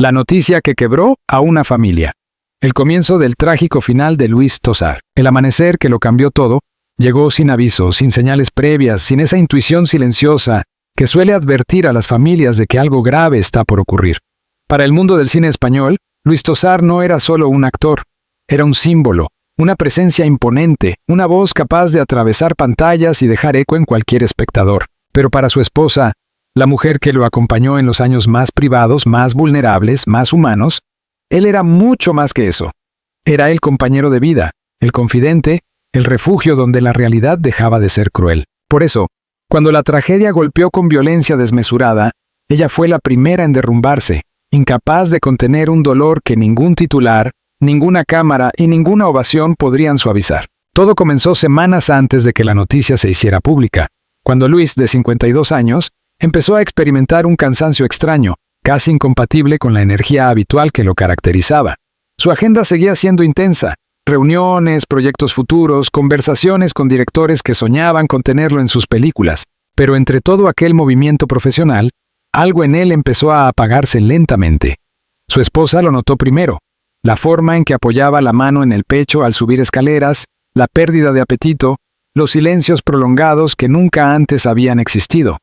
La noticia que quebró a una familia. El comienzo del trágico final de Luis Tosar. El amanecer que lo cambió todo, llegó sin aviso, sin señales previas, sin esa intuición silenciosa que suele advertir a las familias de que algo grave está por ocurrir. Para el mundo del cine español, Luis Tosar no era solo un actor, era un símbolo, una presencia imponente, una voz capaz de atravesar pantallas y dejar eco en cualquier espectador. Pero para su esposa, la mujer que lo acompañó en los años más privados, más vulnerables, más humanos, él era mucho más que eso. Era el compañero de vida, el confidente, el refugio donde la realidad dejaba de ser cruel. Por eso, cuando la tragedia golpeó con violencia desmesurada, ella fue la primera en derrumbarse, incapaz de contener un dolor que ningún titular, ninguna cámara y ninguna ovación podrían suavizar. Todo comenzó semanas antes de que la noticia se hiciera pública, cuando Luis, de 52 años, empezó a experimentar un cansancio extraño, casi incompatible con la energía habitual que lo caracterizaba. Su agenda seguía siendo intensa: reuniones, proyectos futuros, conversaciones con directores que soñaban con tenerlo en sus películas. Pero entre todo aquel movimiento profesional, algo en él empezó a apagarse lentamente. Su esposa lo notó primero: la forma en que apoyaba la mano en el pecho al subir escaleras, la pérdida de apetito, los silencios prolongados que nunca antes habían existido.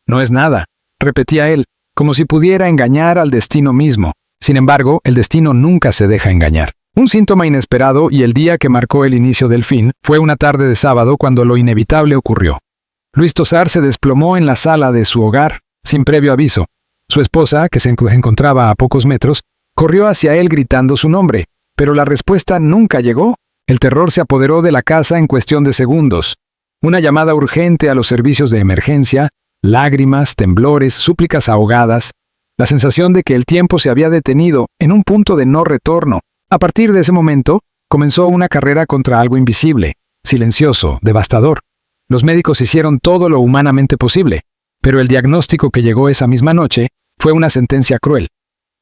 «No es nada», repetía él, como si pudiera engañar al destino mismo. Sin embargo, el destino nunca se deja engañar. Un síntoma inesperado y el día que marcó el inicio del fin fue una tarde de sábado cuando lo inevitable ocurrió. Luis Tosar se desplomó en la sala de su hogar, sin previo aviso. Su esposa, que se encontraba a pocos metros, corrió hacia él gritando su nombre, pero la respuesta nunca llegó. El terror se apoderó de la casa en cuestión de segundos. Una llamada urgente a los servicios de emergencia, lágrimas, temblores, súplicas ahogadas, la sensación de que el tiempo se había detenido en un punto de no retorno. A partir de ese momento, comenzó una carrera contra algo invisible, silencioso, devastador. Los médicos hicieron todo lo humanamente posible, pero el diagnóstico que llegó esa misma noche fue una sentencia cruel.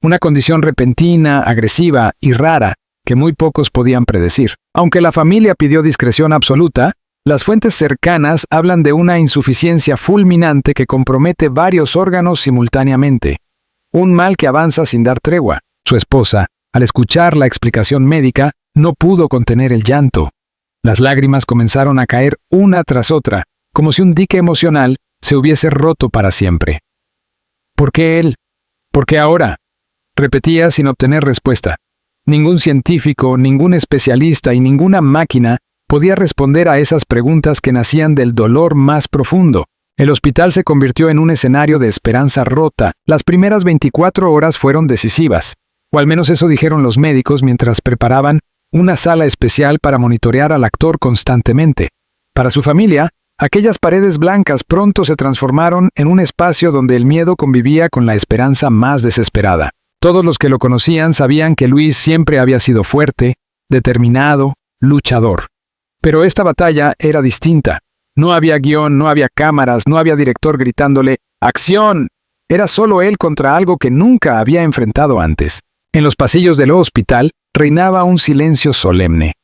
Una condición repentina, agresiva y rara que muy pocos podían predecir. Aunque la familia pidió discreción absoluta, las fuentes cercanas hablan de una insuficiencia fulminante que compromete varios órganos simultáneamente. Un mal que avanza sin dar tregua. Su esposa, al escuchar la explicación médica, no pudo contener el llanto. Las lágrimas comenzaron a caer una tras otra, como si un dique emocional se hubiese roto para siempre. ¿Por qué él? ¿Por qué ahora?, repetía sin obtener respuesta. Ningún científico, ningún especialista y ninguna máquina podía responder a esas preguntas que nacían del dolor más profundo. El hospital se convirtió en un escenario de esperanza rota. Las primeras 24 horas fueron decisivas, o al menos eso dijeron los médicos mientras preparaban una sala especial para monitorear al actor constantemente. Para su familia, aquellas paredes blancas pronto se transformaron en un espacio donde el miedo convivía con la esperanza más desesperada. Todos los que lo conocían sabían que Luis siempre había sido fuerte, determinado, luchador. Pero esta batalla era distinta. No había guión, no había cámaras, no había director gritándole ¡acción! Era solo él contra algo que nunca había enfrentado antes. En los pasillos del hospital reinaba un silencio solemne.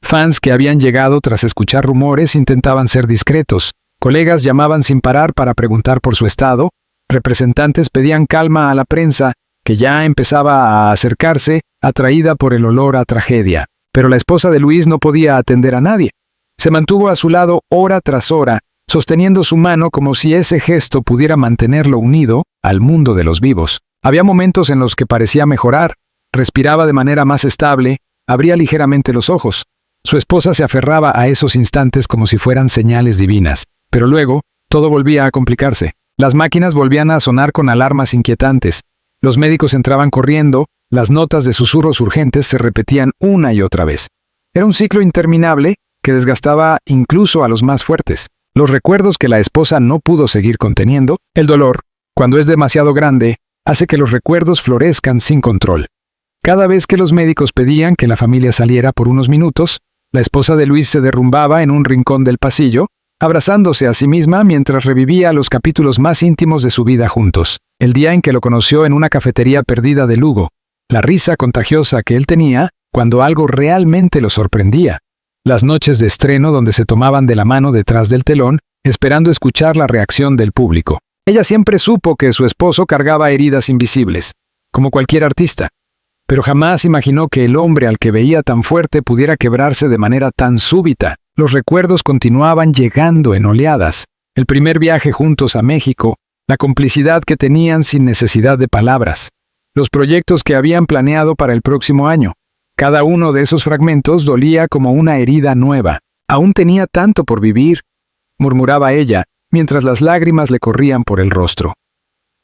Fans que habían llegado tras escuchar rumores intentaban ser discretos. Colegas llamaban sin parar para preguntar por su estado. Representantes pedían calma a la prensa, que ya empezaba a acercarse, atraída por el olor a tragedia. Pero la esposa de Luis no podía atender a nadie. Se mantuvo a su lado hora tras hora, sosteniendo su mano como si ese gesto pudiera mantenerlo unido al mundo de los vivos. Había momentos en los que parecía mejorar, respiraba de manera más estable, abría ligeramente los ojos. Su esposa se aferraba a esos instantes como si fueran señales divinas. Pero luego, todo volvía a complicarse. Las máquinas volvían a sonar con alarmas inquietantes. Los médicos entraban corriendo, las notas de susurros urgentes se repetían una y otra vez. Era un ciclo interminable que desgastaba incluso a los más fuertes. Los recuerdos que la esposa no pudo seguir conteniendo, el dolor, cuando es demasiado grande, hace que los recuerdos florezcan sin control. Cada vez que los médicos pedían que la familia saliera por unos minutos, la esposa de Luis se derrumbaba en un rincón del pasillo, abrazándose a sí misma mientras revivía los capítulos más íntimos de su vida juntos. El día en que lo conoció en una cafetería perdida de Lugo, la risa contagiosa que él tenía cuando algo realmente lo sorprendía. Las noches de estreno donde se tomaban de la mano detrás del telón, esperando escuchar la reacción del público. Ella siempre supo que su esposo cargaba heridas invisibles. como cualquier artista. Pero jamás imaginó que el hombre al que veía tan fuerte pudiera quebrarse de manera tan súbita. Los recuerdos continuaban llegando en oleadas. El primer viaje juntos a México, la complicidad que tenían sin necesidad de palabras, los proyectos que habían planeado para el próximo año. Cada uno de esos fragmentos dolía como una herida nueva. Aún tenía tanto por vivir, murmuraba ella, mientras las lágrimas le corrían por el rostro.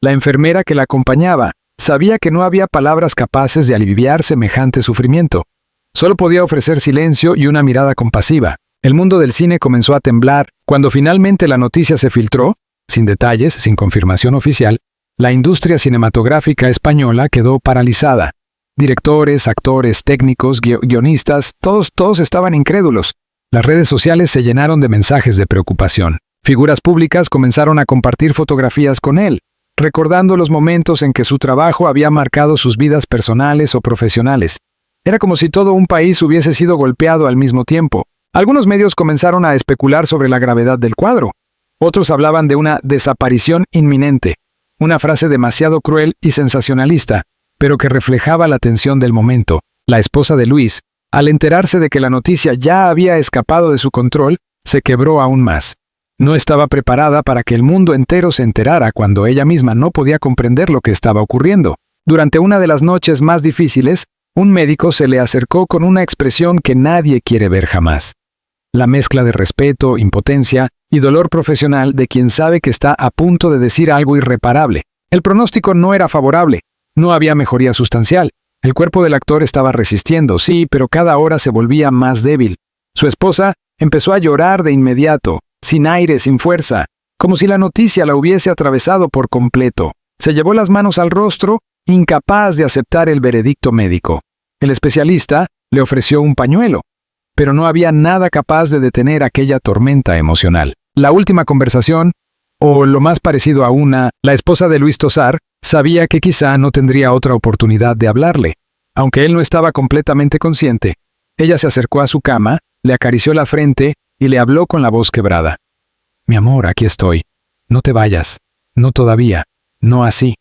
La enfermera que la acompañaba sabía que no había palabras capaces de aliviar semejante sufrimiento. Solo podía ofrecer silencio y una mirada compasiva. El mundo del cine comenzó a temblar. Cuando finalmente la noticia se filtró, sin detalles, sin confirmación oficial, la industria cinematográfica española quedó paralizada. Directores, actores, técnicos, guionistas, todos estaban incrédulos. Las redes sociales se llenaron de mensajes de preocupación. Figuras públicas comenzaron a compartir fotografías con él, recordando los momentos en que su trabajo había marcado sus vidas personales o profesionales. Era como si todo un país hubiese sido golpeado al mismo tiempo. Algunos medios comenzaron a especular sobre la gravedad del cuadro. Otros hablaban de una desaparición inminente, una frase demasiado cruel y sensacionalista, pero que reflejaba la tensión del momento. La esposa de Luis, al enterarse de que la noticia ya había escapado de su control, se quebró aún más. No estaba preparada para que el mundo entero se enterara cuando ella misma no podía comprender lo que estaba ocurriendo. Durante una de las noches más difíciles, un médico se le acercó con una expresión que nadie quiere ver jamás. La mezcla de respeto, impotencia y dolor profesional de quien sabe que está a punto de decir algo irreparable. El pronóstico no era favorable. No había mejoría sustancial. El cuerpo del actor estaba resistiendo, sí, pero cada hora se volvía más débil. Su esposa empezó a llorar de inmediato, sin aire, sin fuerza, como si la noticia la hubiese atravesado por completo. Se llevó las manos al rostro, incapaz de aceptar el veredicto médico. El especialista le ofreció un pañuelo, pero no había nada capaz de detener aquella tormenta emocional. La última conversación, o lo más parecido a una, la esposa de Luis Tosar, sabía que quizá no tendría otra oportunidad de hablarle. Aunque él no estaba completamente consciente, ella se acercó a su cama, le acarició la frente y le habló con la voz quebrada. «Mi amor, aquí estoy. No te vayas. No todavía. No así».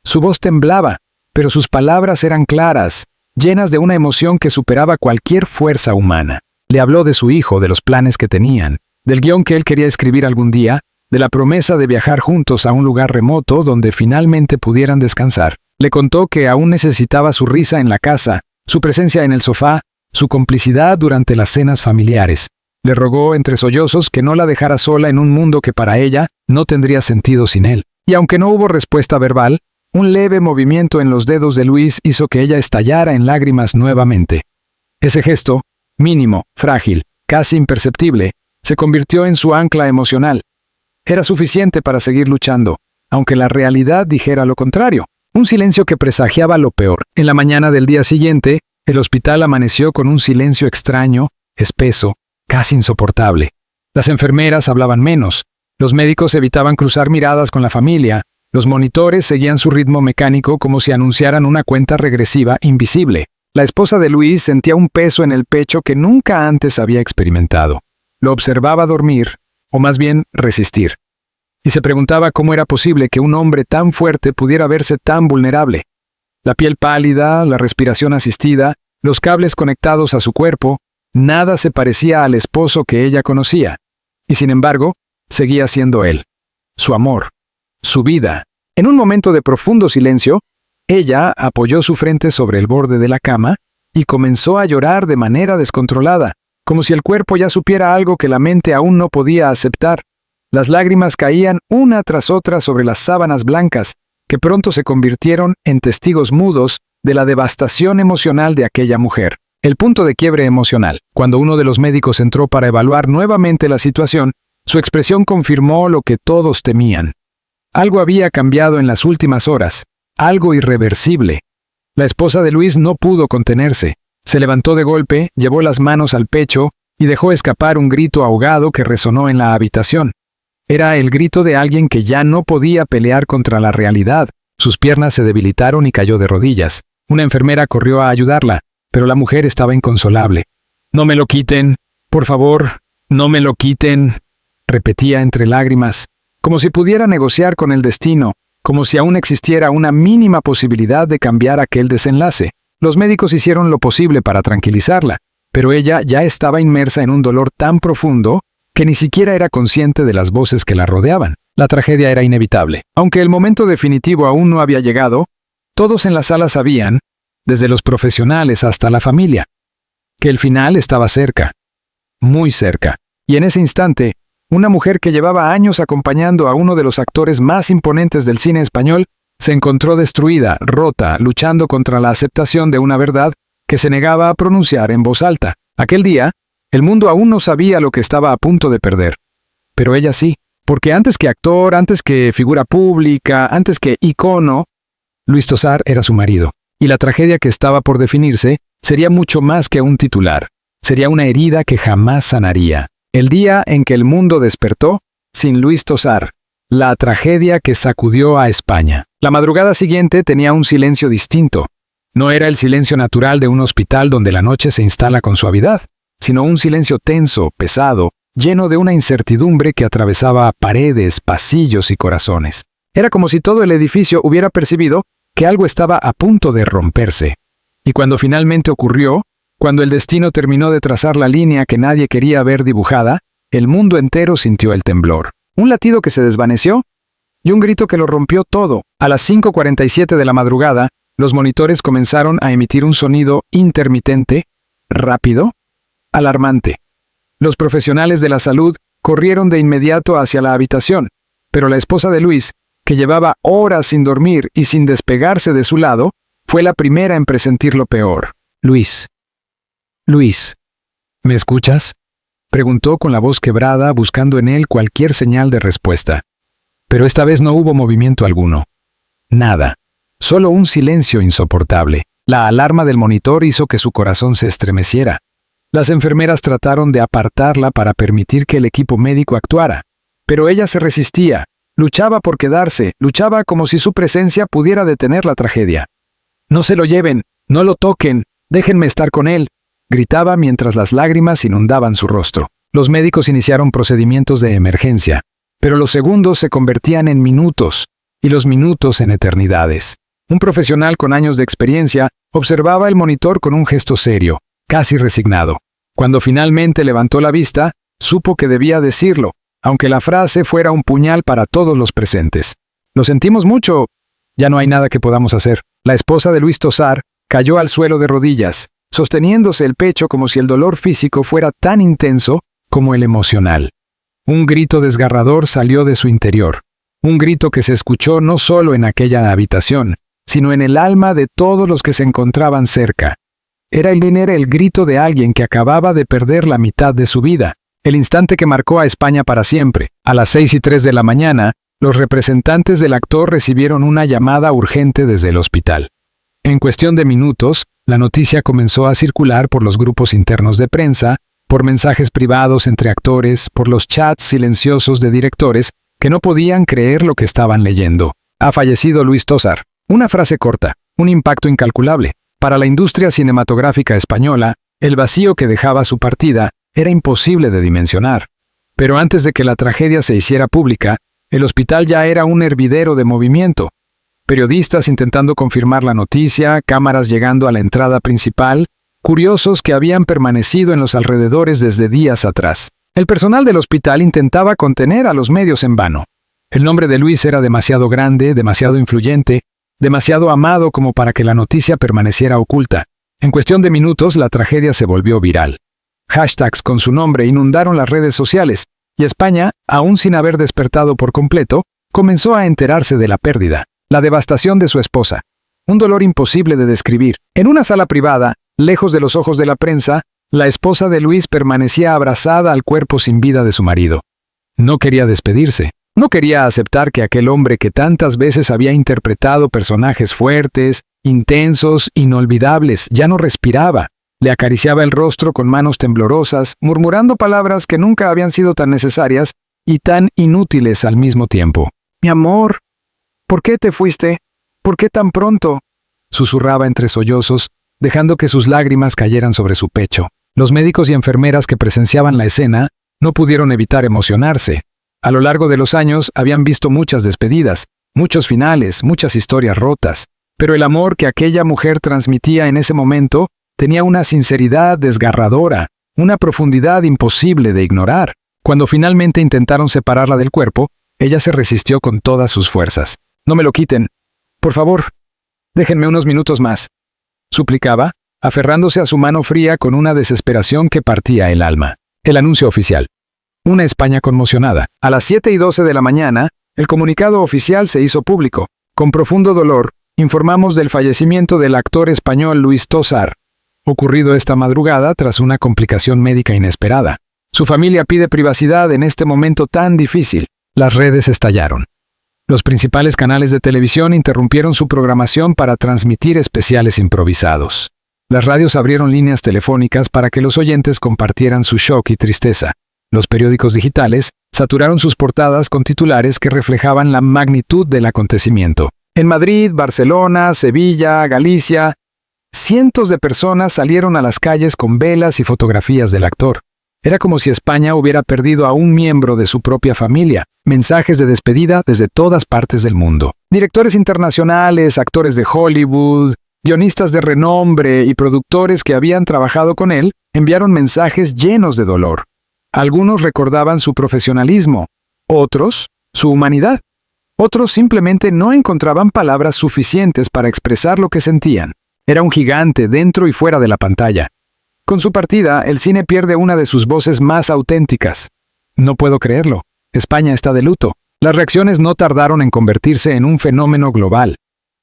Su voz temblaba, pero sus palabras eran claras, llenas de una emoción que superaba cualquier fuerza humana. Le habló de su hijo, de los planes que tenían, del guión que él quería escribir algún día, de la promesa de viajar juntos a un lugar remoto donde finalmente pudieran descansar. Le contó que aún necesitaba su risa en la casa, su presencia en el sofá, su complicidad durante las cenas familiares. Le rogó entre sollozos que no la dejara sola en un mundo que para ella no tendría sentido sin él. Y aunque no hubo respuesta verbal, un leve movimiento en los dedos de Luis hizo que ella estallara en lágrimas nuevamente. Ese gesto, mínimo, frágil, casi imperceptible, se convirtió en su ancla emocional. Era suficiente para seguir luchando, aunque la realidad dijera lo contrario. Un silencio que presagiaba lo peor. En la mañana del día siguiente, el hospital amaneció con un silencio extraño, espeso, casi insoportable. Las enfermeras hablaban menos, los médicos evitaban cruzar miradas con la familia, los monitores seguían su ritmo mecánico como si anunciaran una cuenta regresiva invisible. La esposa de Luis sentía un peso en el pecho que nunca antes había experimentado. Lo observaba dormir, o más bien resistir. Y se preguntaba cómo era posible que un hombre tan fuerte pudiera verse tan vulnerable. La piel pálida, la respiración asistida, los cables conectados a su cuerpo, nada se parecía al esposo que ella conocía. Y sin embargo, seguía siendo él. Su amor. Su vida. En un momento de profundo silencio, ella apoyó su frente sobre el borde de la cama y comenzó a llorar de manera descontrolada, como si el cuerpo ya supiera algo que la mente aún no podía aceptar. Las lágrimas caían una tras otra sobre las sábanas blancas, que pronto se convirtieron en testigos mudos de la devastación emocional de aquella mujer. El punto de quiebre emocional. Cuando uno de los médicos entró para evaluar nuevamente la situación, su expresión confirmó lo que todos temían. Algo había cambiado en las últimas horas, algo irreversible. La esposa de Luis no pudo contenerse. Se levantó de golpe, llevó las manos al pecho y dejó escapar un grito ahogado que resonó en la habitación. Era el grito de alguien que ya no podía pelear contra la realidad. Sus piernas se debilitaron y cayó de rodillas. Una enfermera corrió a ayudarla, pero la mujer estaba inconsolable. «No me lo quiten, por favor, no me lo quiten», repetía entre lágrimas, como si pudiera negociar con el destino, como si aún existiera una mínima posibilidad de cambiar aquel desenlace. Los médicos hicieron lo posible para tranquilizarla, pero ella ya estaba inmersa en un dolor tan profundo que ni siquiera era consciente de las voces que la rodeaban. La tragedia era inevitable. Aunque el momento definitivo aún no había llegado, todos en la sala sabían, desde los profesionales hasta la familia, que el final estaba cerca, muy cerca. Y en ese instante, una mujer que llevaba años acompañando a uno de los actores más imponentes del cine español se encontró destruida, rota, luchando contra la aceptación de una verdad que se negaba a pronunciar en voz alta. Aquel día, el mundo aún no sabía lo que estaba a punto de perder. Pero ella sí, porque antes que actor, antes que figura pública, antes que icono, Luis Tosar era su marido. Y la tragedia que estaba por definirse sería mucho más que un titular. Sería una herida que jamás sanaría. El día en que el mundo despertó, sin Luis Tosar, la tragedia que sacudió a España. La madrugada siguiente tenía un silencio distinto. No era el silencio natural de un hospital donde la noche se instala con suavidad, sino un silencio tenso, pesado, lleno de una incertidumbre que atravesaba paredes, pasillos y corazones. Era como si todo el edificio hubiera percibido que algo estaba a punto de romperse. Y cuando finalmente ocurrió, cuando el destino terminó de trazar la línea que nadie quería ver dibujada, el mundo entero sintió el temblor. Un latido que se desvaneció y un grito que lo rompió todo. A las 5:47 de la madrugada, los monitores comenzaron a emitir un sonido intermitente, rápido, alarmante. Los profesionales de la salud corrieron de inmediato hacia la habitación, pero la esposa de Luis, que llevaba horas sin dormir y sin despegarse de su lado, fue la primera en presentir lo peor. Luis, ¿me escuchas?, preguntó con la voz quebrada, buscando en él cualquier señal de respuesta. Pero esta vez no hubo movimiento alguno. Nada. Solo un silencio insoportable. La alarma del monitor hizo que su corazón se estremeciera. Las enfermeras trataron de apartarla para permitir que el equipo médico actuara. Pero ella se resistía, luchaba por quedarse, luchaba como si su presencia pudiera detener la tragedia. «No se lo lleven, no lo toquen, déjenme estar con él», gritaba mientras las lágrimas inundaban su rostro. Los médicos iniciaron procedimientos de emergencia, pero los segundos se convertían en minutos, y los minutos en eternidades. Un profesional con años de experiencia observaba el monitor con un gesto serio, casi resignado. Cuando finalmente levantó la vista, supo que debía decirlo, aunque la frase fuera un puñal para todos los presentes. «Lo sentimos mucho. Ya no hay nada que podamos hacer». La esposa de Luis Tosar cayó al suelo de rodillas, sosteniéndose el pecho como si el dolor físico fuera tan intenso como el emocional. Un grito desgarrador salió de su interior. Un grito que se escuchó no solo en aquella habitación, sino en el alma de todos los que se encontraban cerca. Era el grito de alguien que acababa de perder la mitad de su vida, el instante que marcó a España para siempre. A las 6:03 de la mañana, los representantes del actor recibieron una llamada urgente desde el hospital. En cuestión de minutos, la noticia comenzó a circular por los grupos internos de prensa, por mensajes privados entre actores, por los chats silenciosos de directores que no podían creer lo que estaban leyendo. «Ha fallecido Luis Tosar». Una frase corta, un impacto incalculable. Para la industria cinematográfica española, el vacío que dejaba su partida era imposible de dimensionar. Pero antes de que la tragedia se hiciera pública, el hospital ya era un hervidero de movimiento. Periodistas intentando confirmar la noticia, cámaras llegando a la entrada principal, curiosos que habían permanecido en los alrededores desde días atrás. El personal del hospital intentaba contener a los medios en vano. El nombre de Luis era demasiado grande, demasiado influyente, demasiado amado como para que la noticia permaneciera oculta. En cuestión de minutos, la tragedia se volvió viral. Hashtags con su nombre inundaron las redes sociales, y España, aún sin haber despertado por completo, comenzó a enterarse de la pérdida, la devastación de su esposa. Un dolor imposible de describir. En una sala privada, lejos de los ojos de la prensa, la esposa de Luis permanecía abrazada al cuerpo sin vida de su marido. No quería despedirse. No quería aceptar que aquel hombre que tantas veces había interpretado personajes fuertes, intensos, inolvidables, ya no respiraba. Le acariciaba el rostro con manos temblorosas, murmurando palabras que nunca habían sido tan necesarias y tan inútiles al mismo tiempo. «Mi amor, ¿por qué te fuiste? ¿Por qué tan pronto?», susurraba entre sollozos, dejando que sus lágrimas cayeran sobre su pecho. Los médicos y enfermeras que presenciaban la escena no pudieron evitar emocionarse. A lo largo de los años habían visto muchas despedidas, muchos finales, muchas historias rotas, pero el amor que aquella mujer transmitía en ese momento tenía una sinceridad desgarradora, una profundidad imposible de ignorar. Cuando finalmente intentaron separarla del cuerpo, ella se resistió con todas sus fuerzas. «No me lo quiten. Por favor, déjenme unos minutos más», suplicaba, aferrándose a su mano fría con una desesperación que partía el alma. El anuncio oficial. Una España conmocionada. A las 7:12 de la mañana, el comunicado oficial se hizo público. Con profundo dolor, informamos del fallecimiento del actor español Luis Tosar, ocurrido esta madrugada tras una complicación médica inesperada. Su familia pide privacidad en este momento tan difícil. Las redes estallaron. Los principales canales de televisión interrumpieron su programación para transmitir especiales improvisados. Las radios abrieron líneas telefónicas para que los oyentes compartieran su shock y tristeza. Los periódicos digitales saturaron sus portadas con titulares que reflejaban la magnitud del acontecimiento. En Madrid, Barcelona, Sevilla, Galicia, cientos de personas salieron a las calles con velas y fotografías del actor. Era como si España hubiera perdido a un miembro de su propia familia. Mensajes de despedida desde todas partes del mundo. Directores internacionales, actores de Hollywood, guionistas de renombre y productores que habían trabajado con él enviaron mensajes llenos de dolor. Algunos recordaban su profesionalismo, otros su humanidad. Otros simplemente no encontraban palabras suficientes para expresar lo que sentían. Era un gigante dentro y fuera de la pantalla. Con su partida, el cine pierde una de sus voces más auténticas. No puedo creerlo. España está de luto. Las reacciones no tardaron en convertirse en un fenómeno global.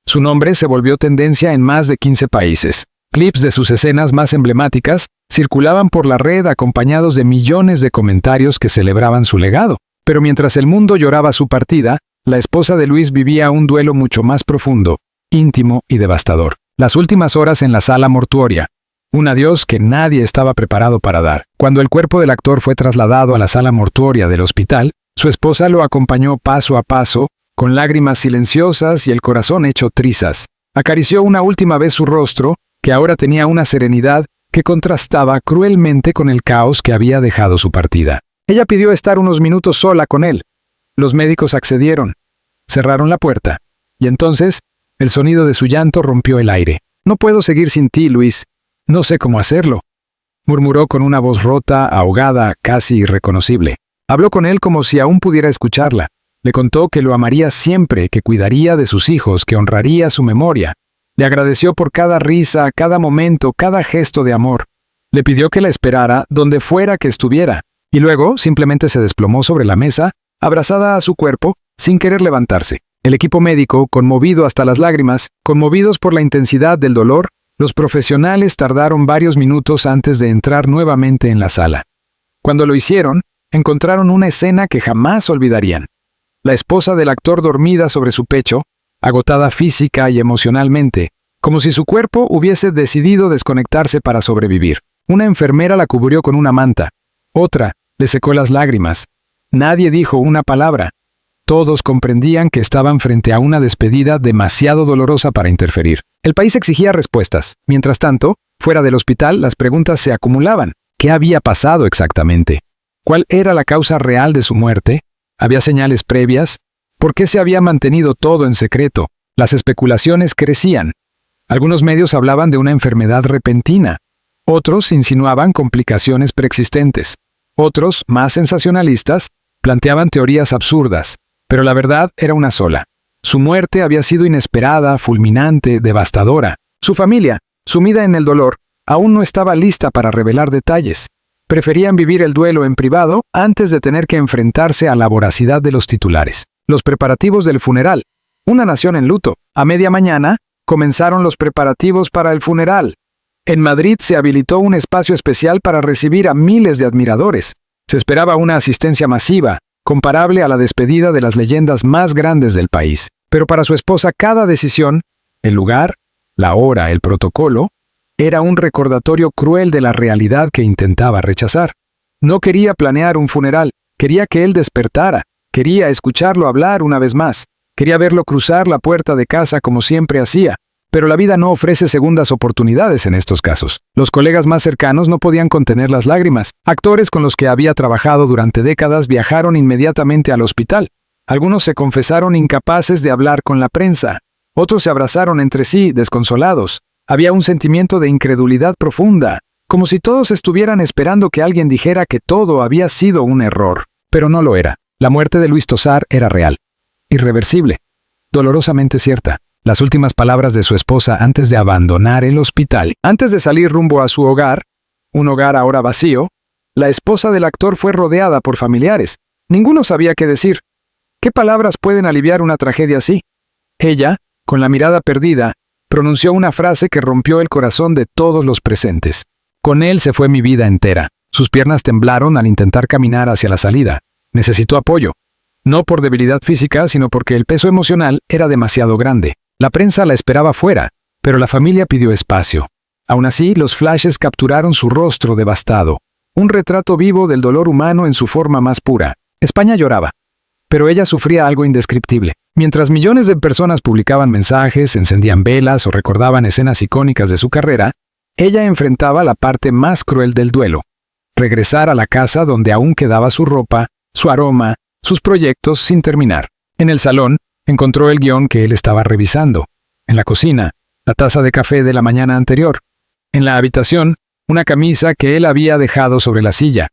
Su nombre se volvió tendencia en más de 15 países. Clips de sus escenas más emblemáticas circulaban por la red acompañados de millones de comentarios que celebraban su legado. Pero mientras el mundo lloraba su partida, la esposa de Luis vivía un duelo mucho más profundo, íntimo y devastador. Las últimas horas en la sala mortuoria. Un adiós que nadie estaba preparado para dar. Cuando el cuerpo del actor fue trasladado a la sala mortuoria del hospital, su esposa lo acompañó paso a paso, con lágrimas silenciosas y el corazón hecho trizas. Acarició una última vez su rostro, que ahora tenía una serenidad que contrastaba cruelmente con el caos que había dejado su partida. Ella pidió estar unos minutos sola con él. Los médicos accedieron. Cerraron la puerta. Y entonces, el sonido de su llanto rompió el aire. «No puedo seguir sin ti, Luis. No sé cómo hacerlo», murmuró con una voz rota, ahogada, casi irreconocible. Habló con él como si aún pudiera escucharla. Le contó que lo amaría siempre, que cuidaría de sus hijos, que honraría su memoria. Le agradeció por cada risa, cada momento, cada gesto de amor. Le pidió que la esperara donde fuera que estuviera. Y luego simplemente se desplomó sobre la mesa, abrazada a su cuerpo, sin querer levantarse. El equipo médico, conmovido hasta las lágrimas, conmovidos por la intensidad del dolor, los profesionales tardaron varios minutos antes de entrar nuevamente en la sala. Cuando lo hicieron, encontraron una escena que jamás olvidarían. La esposa del actor dormida sobre su pecho, agotada física y emocionalmente, como si su cuerpo hubiese decidido desconectarse para sobrevivir. Una enfermera la cubrió con una manta. Otra le secó las lágrimas. Nadie dijo una palabra. Todos comprendían que estaban frente a una despedida demasiado dolorosa para interferir. El país exigía respuestas. Mientras tanto, fuera del hospital, las preguntas se acumulaban. ¿Qué había pasado exactamente? ¿Cuál era la causa real de su muerte? ¿Había señales previas? ¿Por qué se había mantenido todo en secreto? Las especulaciones crecían. Algunos medios hablaban de una enfermedad repentina. Otros insinuaban complicaciones preexistentes. Otros, más sensacionalistas, planteaban teorías absurdas. Pero la verdad era una sola. Su muerte había sido inesperada, fulminante, devastadora. Su familia, sumida en el dolor, aún no estaba lista para revelar detalles. Preferían vivir el duelo en privado antes de tener que enfrentarse a la voracidad de los titulares. Los preparativos del funeral. Una nación en luto. A media mañana, comenzaron los preparativos para el funeral. En Madrid se habilitó un espacio especial para recibir a miles de admiradores. Se esperaba una asistencia masiva, comparable a la despedida de las leyendas más grandes del país. Pero para su esposa cada decisión, el lugar, la hora, el protocolo, era un recordatorio cruel de la realidad que intentaba rechazar. No quería planear un funeral, quería que él despertara, quería escucharlo hablar una vez más, quería verlo cruzar la puerta de casa como siempre hacía. Pero la vida no ofrece segundas oportunidades en estos casos. Los colegas más cercanos no podían contener las lágrimas. Actores con los que había trabajado durante décadas viajaron inmediatamente al hospital. Algunos se confesaron incapaces de hablar con la prensa. Otros se abrazaron entre sí, desconsolados. Había un sentimiento de incredulidad profunda, como si todos estuvieran esperando que alguien dijera que todo había sido un error. Pero no lo era. La muerte de Luis Tosar era real, irreversible, dolorosamente cierta. Las últimas palabras de su esposa antes de abandonar el hospital. Antes de salir rumbo a su hogar, un hogar ahora vacío, la esposa del actor fue rodeada por familiares. Ninguno sabía qué decir. ¿Qué palabras pueden aliviar una tragedia así? Ella, con la mirada perdida, pronunció una frase que rompió el corazón de todos los presentes. Con él se fue mi vida entera. Sus piernas temblaron al intentar caminar hacia la salida. Necesitó apoyo. No por debilidad física, sino porque el peso emocional era demasiado grande. La prensa la esperaba fuera, pero la familia pidió espacio. Aún así, los flashes capturaron su rostro devastado. Un retrato vivo del dolor humano en su forma más pura. España lloraba. Pero ella sufría algo indescriptible. Mientras millones de personas publicaban mensajes, encendían velas o recordaban escenas icónicas de su carrera, ella enfrentaba la parte más cruel del duelo. Regresar a la casa donde aún quedaba su ropa, su aroma, sus proyectos sin terminar. En el salón, encontró el guión que él estaba revisando. En la cocina, la taza de café de la mañana anterior. En la habitación, una camisa que él había dejado sobre la silla.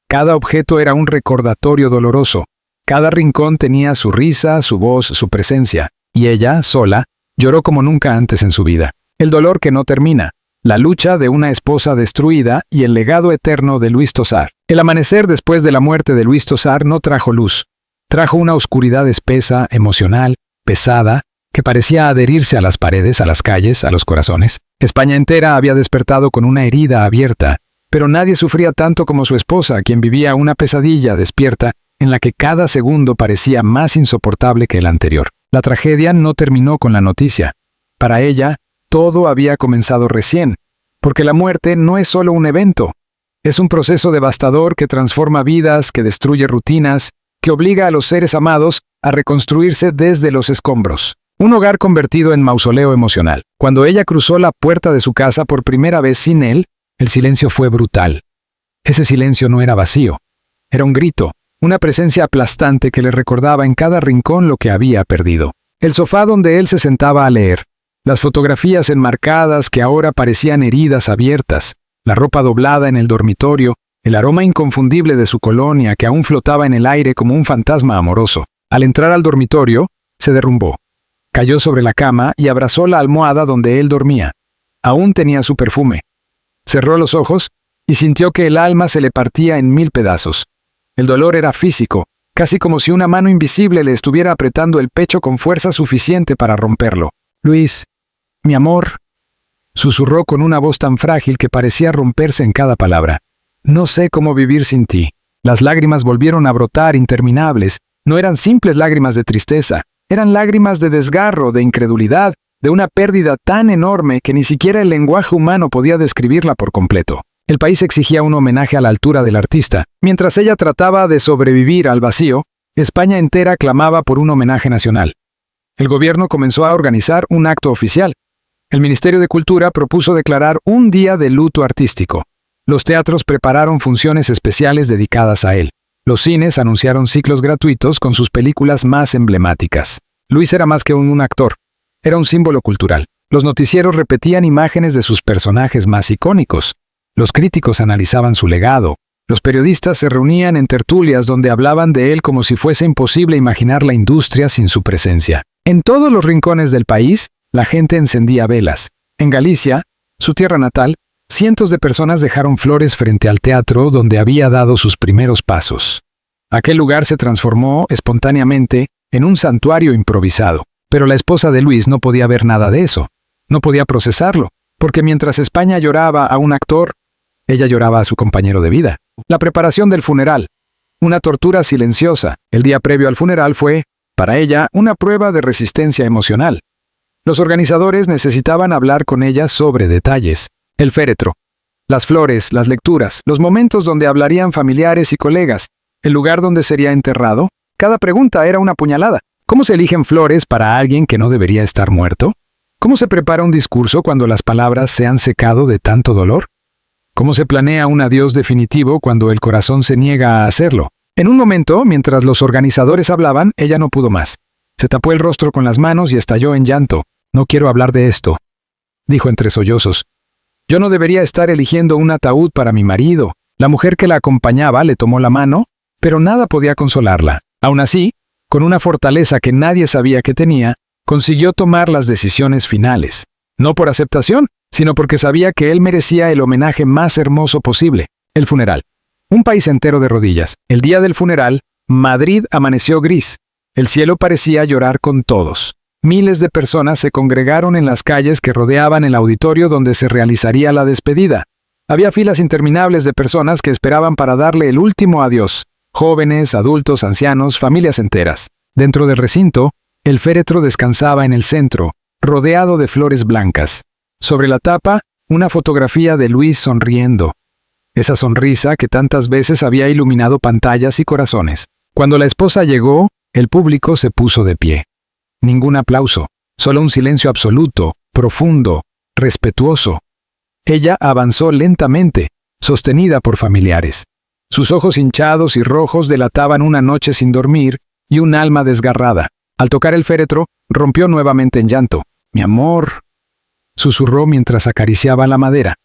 Cada objeto era un recordatorio doloroso. Cada rincón tenía su risa, su voz, su presencia. Y ella, sola, lloró como nunca antes en su vida. El dolor que no termina. La lucha de una esposa destruida y el legado eterno de Luis Tosar. El amanecer después de la muerte de Luis Tosar no trajo luz. Trajo una oscuridad espesa, emocional, pesada, que parecía adherirse a las paredes, a las calles, a los corazones. España entera había despertado con una herida abierta, pero nadie sufría tanto como su esposa, quien vivía una pesadilla despierta en la que cada segundo parecía más insoportable que el anterior. La tragedia no terminó con la noticia. Para ella, todo había comenzado recién, porque la muerte no es solo un evento. Es un proceso devastador que transforma vidas, que destruye rutinas, que obliga a los seres amados a reconstruirse desde los escombros. Un hogar convertido en mausoleo emocional. Cuando ella cruzó la puerta de su casa por primera vez sin él, el silencio fue brutal. Ese silencio no era vacío. Era un grito, una presencia aplastante que le recordaba en cada rincón lo que había perdido. El sofá donde él se sentaba a leer. Las fotografías enmarcadas que ahora parecían heridas abiertas. La ropa doblada en el dormitorio. El aroma inconfundible de su colonia que aún flotaba en el aire como un fantasma amoroso. Al entrar al dormitorio, se derrumbó. Cayó sobre la cama y abrazó la almohada donde él dormía. Aún tenía su perfume. Cerró los ojos y sintió que el alma se le partía en 1000 pedazos. El dolor era físico, casi como si una mano invisible le estuviera apretando el pecho con fuerza suficiente para romperlo. «Luis, mi amor», susurró con una voz tan frágil que parecía romperse en cada palabra. «No sé cómo vivir sin ti». Las lágrimas volvieron a brotar interminables. No eran simples lágrimas de tristeza. Eran lágrimas de desgarro, de incredulidad, de una pérdida tan enorme que ni siquiera el lenguaje humano podía describirla por completo. El país exigía un homenaje a la altura del artista. Mientras ella trataba de sobrevivir al vacío, España entera clamaba por un homenaje nacional. El gobierno comenzó a organizar un acto oficial. El Ministerio de Cultura propuso declarar un día de luto artístico. Los teatros prepararon funciones especiales dedicadas a él. Los cines anunciaron ciclos gratuitos con sus películas más emblemáticas. Luis era más que un actor. Era un símbolo cultural. Los noticieros repetían imágenes de sus personajes más icónicos. Los críticos analizaban su legado. Los periodistas se reunían en tertulias donde hablaban de él como si fuese imposible imaginar la industria sin su presencia. En todos los rincones del país, la gente encendía velas. En Galicia, su tierra natal, cientos de personas dejaron flores frente al teatro donde había dado sus primeros pasos. Aquel lugar se transformó, espontáneamente, en un santuario improvisado. Pero la esposa de Luis no podía ver nada de eso. No podía procesarlo, porque mientras España lloraba a un actor, ella lloraba a su compañero de vida. La preparación del funeral. Una tortura silenciosa. El día previo al funeral fue, para ella, una prueba de resistencia emocional. Los organizadores necesitaban hablar con ella sobre detalles. El féretro. Las flores, las lecturas, los momentos donde hablarían familiares y colegas. El lugar donde sería enterrado. Cada pregunta era una puñalada. ¿Cómo se eligen flores para alguien que no debería estar muerto? ¿Cómo se prepara un discurso cuando las palabras se han secado de tanto dolor? ¿Cómo se planea un adiós definitivo cuando el corazón se niega a hacerlo? En un momento, mientras los organizadores hablaban, ella no pudo más. Se tapó el rostro con las manos y estalló en llanto. «No quiero hablar de esto», dijo entre sollozos. «Yo no debería estar eligiendo un ataúd para mi marido». La mujer que la acompañaba le tomó la mano, pero nada podía consolarla. Aún así, con una fortaleza que nadie sabía que tenía, consiguió tomar las decisiones finales. No por aceptación, sino porque sabía que él merecía el homenaje más hermoso posible, el funeral. Un país entero de rodillas. El día del funeral, Madrid amaneció gris. El cielo parecía llorar con todos. Miles de personas se congregaron en las calles que rodeaban el auditorio donde se realizaría la despedida. Había filas interminables de personas que esperaban para darle el último adiós. Jóvenes, adultos, ancianos, familias enteras. Dentro del recinto, el féretro descansaba en el centro, rodeado de flores blancas. Sobre la tapa, una fotografía de Luis sonriendo. Esa sonrisa que tantas veces había iluminado pantallas y corazones. Cuando la esposa llegó, el público se puso de pie. Ningún aplauso, solo un silencio absoluto, profundo, respetuoso. Ella avanzó lentamente, sostenida por familiares. Sus ojos hinchados y rojos delataban una noche sin dormir y un alma desgarrada. Al tocar el féretro, rompió nuevamente en llanto. «Mi amor», susurró mientras acariciaba la madera.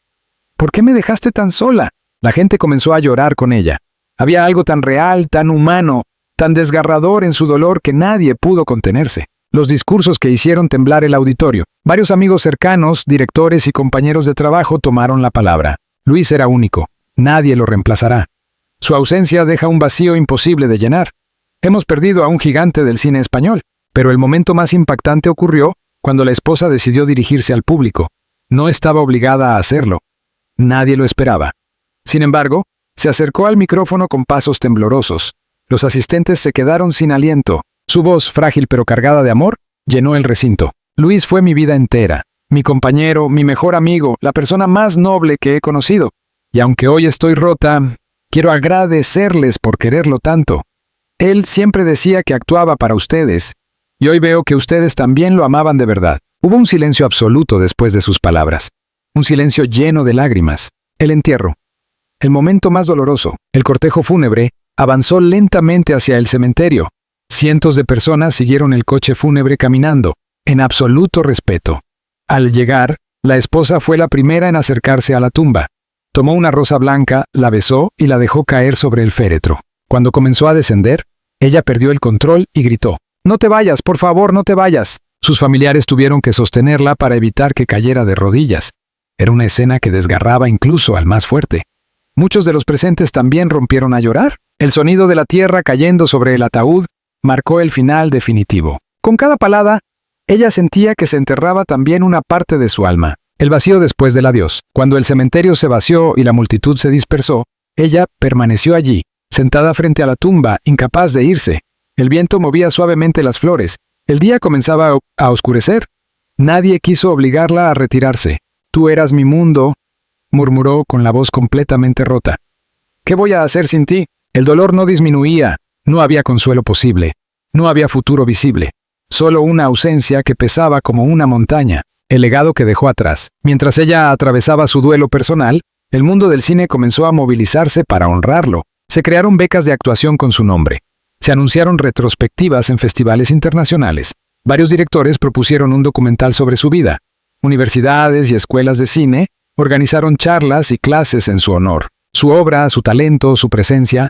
«¿Por qué me dejaste tan sola?» La gente comenzó a llorar con ella. Había algo tan real, tan humano, tan desgarrador en su dolor que nadie pudo contenerse. Los discursos que hicieron temblar el auditorio. Varios amigos cercanos, directores y compañeros de trabajo tomaron la palabra. Luis era único. Nadie lo reemplazará. Su ausencia deja un vacío imposible de llenar. Hemos perdido a un gigante del cine español. Pero el momento más impactante ocurrió cuando la esposa decidió dirigirse al público. No estaba obligada a hacerlo. Nadie lo esperaba. Sin embargo, se acercó al micrófono con pasos temblorosos. Los asistentes se quedaron sin aliento. Su voz, frágil pero cargada de amor, llenó el recinto. Luis fue mi vida entera, mi compañero, mi mejor amigo, la persona más noble que he conocido. Y aunque hoy estoy rota, quiero agradecerles por quererlo tanto. Él siempre decía que actuaba para ustedes, y hoy veo que ustedes también lo amaban de verdad. Hubo un silencio absoluto después de sus palabras. Un silencio lleno de lágrimas. El entierro. El momento más doloroso. El cortejo fúnebre avanzó lentamente hacia el cementerio. Cientos de personas siguieron el coche fúnebre caminando, en absoluto respeto. Al llegar, la esposa fue la primera en acercarse a la tumba. Tomó una rosa blanca, la besó y la dejó caer sobre el féretro. Cuando comenzó a descender, ella perdió el control y gritó: «No te vayas, por favor, no te vayas». Sus familiares tuvieron que sostenerla para evitar que cayera de rodillas. Era una escena que desgarraba incluso al más fuerte. Muchos de los presentes también rompieron a llorar. El sonido de la tierra cayendo sobre el ataúd marcó el final definitivo. Con cada palada, ella sentía que se enterraba también una parte de su alma. El vacío después del adiós. Cuando el cementerio se vació y la multitud se dispersó, ella permaneció allí, sentada frente a la tumba, incapaz de irse. El viento movía suavemente las flores. El día comenzaba a oscurecer. Nadie quiso obligarla a retirarse. «Tú eras mi mundo», murmuró con la voz completamente rota. «¿Qué voy a hacer sin ti?» El dolor no disminuía. No había consuelo posible. No había futuro visible. Solo una ausencia que pesaba como una montaña. El legado que dejó atrás. Mientras ella atravesaba su duelo personal, el mundo del cine comenzó a movilizarse para honrarlo. Se crearon becas de actuación con su nombre. Se anunciaron retrospectivas en festivales internacionales. Varios directores propusieron un documental sobre su vida. Universidades y escuelas de cine organizaron charlas y clases en su honor. Su obra, su talento, su presencia,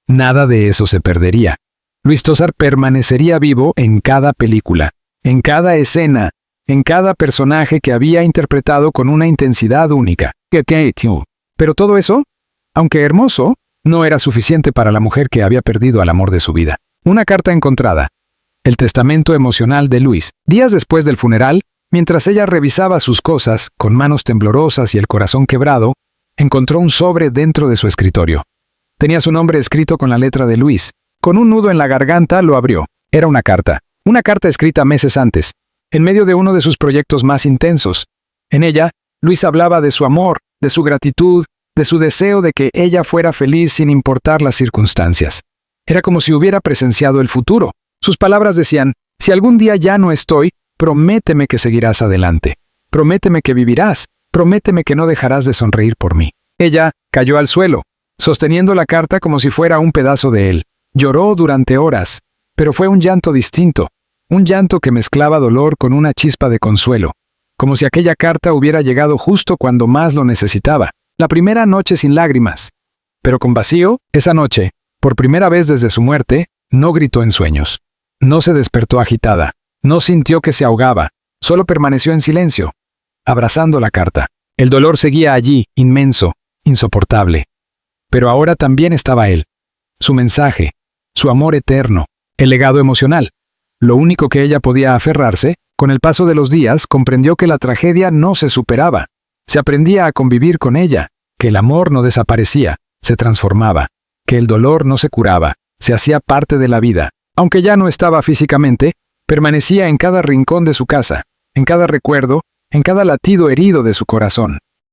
nada de eso se perdería. Luis Tosar permanecería vivo en cada película, en cada escena, en cada personaje que había interpretado con una intensidad única. Pero todo eso, aunque hermoso, no era suficiente para la mujer que había perdido al amor de su vida. Una carta encontrada. El testamento emocional de Luis. Días después del funeral, mientras ella revisaba sus cosas, con manos temblorosas y el corazón quebrado, encontró un sobre dentro de su escritorio. Tenía su nombre escrito con la letra de Luis. Con un nudo en la garganta lo abrió. Era una carta escrita meses antes, en medio de uno de sus proyectos más intensos. En ella, Luis hablaba de su amor, de su gratitud, de su deseo de que ella fuera feliz sin importar las circunstancias. Era como si hubiera presenciado el futuro. Sus palabras decían: «Si algún día ya no estoy, prométeme que seguirás adelante. Prométeme que vivirás. Prométeme que no dejarás de sonreír por mí». Ella cayó al suelo, sosteniendo la carta como si fuera un pedazo de él. Lloró durante horas, pero fue un llanto distinto, un llanto que mezclaba dolor con una chispa de consuelo, como si aquella carta hubiera llegado justo cuando más lo necesitaba, la primera noche sin lágrimas. Pero con vacío, esa noche, por primera vez desde su muerte, no gritó en sueños. No se despertó agitada, no sintió que se ahogaba, solo permaneció en silencio, abrazando la carta. El dolor seguía allí, inmenso, insoportable. Pero ahora también estaba él. Su mensaje, su amor eterno, el legado emocional. Lo único que ella podía aferrarse, con el paso de los días comprendió que la tragedia no se superaba. Se aprendía a convivir con ella, que el amor no desaparecía, se transformaba, que el dolor no se curaba, se hacía parte de la vida. Aunque ya no estaba físicamente, permanecía en cada rincón de su casa, en cada recuerdo, en cada latido herido de su corazón.